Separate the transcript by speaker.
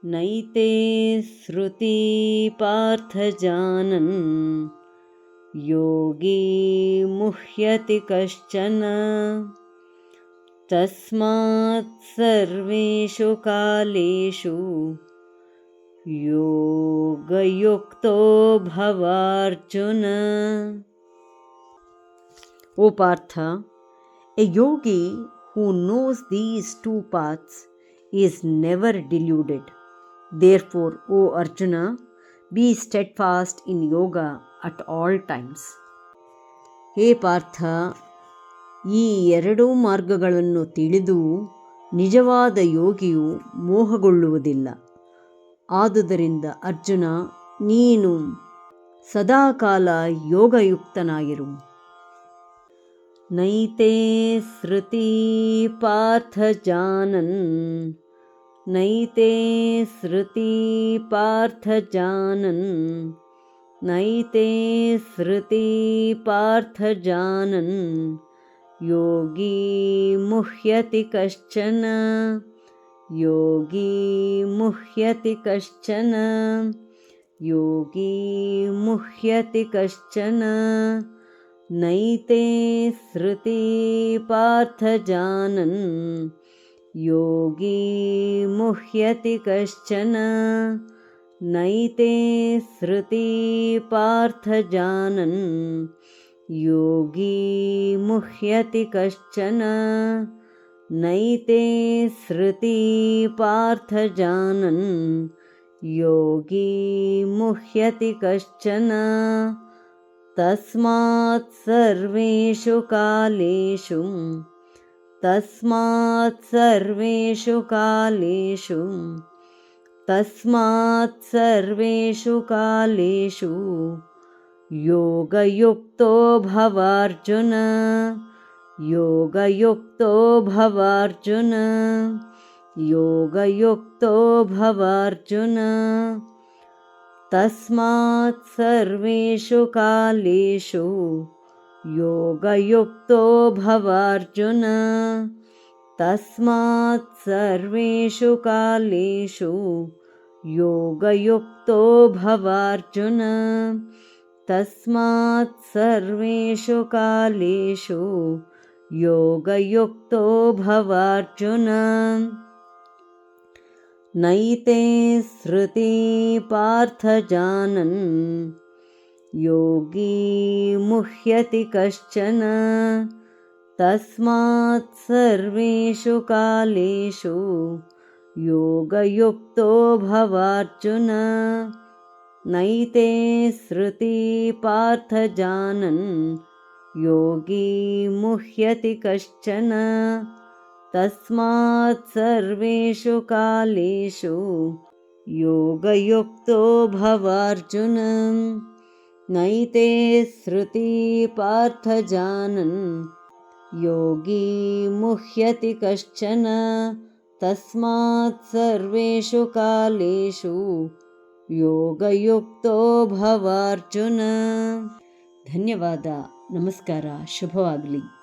Speaker 1: नैते श्रुति पार्थ जानन् योगी मुह्यति कश्चन तस्मात् सर्वेषु कालेषु योगयुक्तो भवार्जुन. O Partha, a yogi who knows these two paths is never deluded. Therefore, O Arjuna, be steadfast in yoga at all times. ಹೇ ಪಾರ್ಥ, ಈ ಎರಡೂ ಮಾರ್ಗಗಳನ್ನು ತಿಳಿದು ನಿಜವಾದ ಯೋಗಿಯು ಮೋಹಗೊಳ್ಳುವುದಿಲ್ಲ. ಆದುದರಿಂದ ಅರ್ಜುನ, ನೀನು ಸದಾಕಾಲ ಯೋಗಯುಕ್ತನಾಗಿರು. ನೈತೆ ಶ್ರುತಿ ಪಾರ್ಥ ಜಾನನ್ ನೈತೆ ಶ್ರುತಿ ಪಾರ್ಥ ಜಾನನ್ ನೈತೆ ಶ್ರುತಿ ಪಾರ್ಥ ಜಾನನ್ ಯೋಗಿ ಮುಹ್ಯತಿ ಕಶ್ಚನ ಯೋಗಿ ಮುಹ್ಯತಿ ಕಶ್ಚನ ಯೋಗಿ ಮುಹ್ಯತಿ ಕಶ್ಚನ ನೈತೆ ಶ್ರುತಿ ಪಾರ್ಥ ಜಾನನ್ ಯೋಗಿ ಮುಹ್ಯತಿ ಕಶ್ಚನ ನೈತೆ ಶ್ರುತಿ ಪಾರ್ಥ ಜಾನನ್ ಯೋಗಿ ಮುಹ್ಯತಿ ಕಶ್ಚನ ನೈತೆ ಶ್ರುತಿ ಪಾರ್ಥ ಜಾನನ್ ಯೋಗಿ ಮುಹ್ಯತಿ ಕಶ್ಚನ ತಸ್ಮಾತ್ ಸರ್ವೇಷು ಕಾಲೇಷು ತಸ್ಮಾತ್ ಸರ್ವೇಷು ಕಾಲೇಷು ತಸ್ಮಾತ್ ಸರ್ವೇಷು ಕಾಲೇಷು ಯೋಗಯುಕ್ತೋ ಭವಾರ್ಜುನ ಯೋಗಯುಕ್ತೋ ಭವಾರ್ಜುನ ಯೋಗಯುಕ್ತೋ ಭವಾರ್ಜುನ ತಸ್ಮಾತ್ ಸರ್ವೇಷು ಕಾಲೇಷು ಯೋಗಯುಕ್ತೋ ಭವಾರ್ಜುನ ತಸ್ಮಾತ್ ಸರ್ವೇಷು ಕಾಲೇಷು ಯೋಗಯುಕ್ತೋ ಭವಾರ್ಜುನ ತಸ್ಮಾತ್ ಸರ್ವೇಷು ಕಾಲೇಷು ಯೋಗಯುಕ್ತೋ ಭವಾರ್ಜುನ. ನೈತೆ ಶ್ರುತಿ ಪಾರ್ಥ ಜಾನನ್ ಯೋಗಿ ಮುಹ್ಯತಿ ಕಶ್ಚನ ತಸ್ಮಾತ್ ಸರ್ವೇಷು ಕಾಲೇಷು ಯೋಗಯುಕ್ತೋ ಭವಾರ್ಜುನ. ನೈತೆ ಶ್ರುತಿ ಪಾರ್ಥ ಜಾನನ್ ಯೋಗಿ ಮುಹ್ಯತಿ ಕಶ್ಚನ ತಸ್ಮಾತ್ ಸರ್ವೇಷು ಕಾಲೇಷು ಯೋಗಯುಕ್ತೋ ಭವಾರ್ಜುನ. ನೈತೆ ಶ್ರುತಿ ಪಾರ್ಥ ಜಾನನ್ ಯೋಗಿ ಮುಹ್ಯತಿ ಕಶ್ಚನ ತಸ್ಮಾತ್ ಸರ್ವೇಷು ಕಾಲೇಷು ಯೋಗಯುಕ್ತೋ ಭವಾರ್ಜುನ. ಧನ್ಯವಾದ. ನಮಸ್ಕಾರ. ಶುಭವಾಗಲಿ.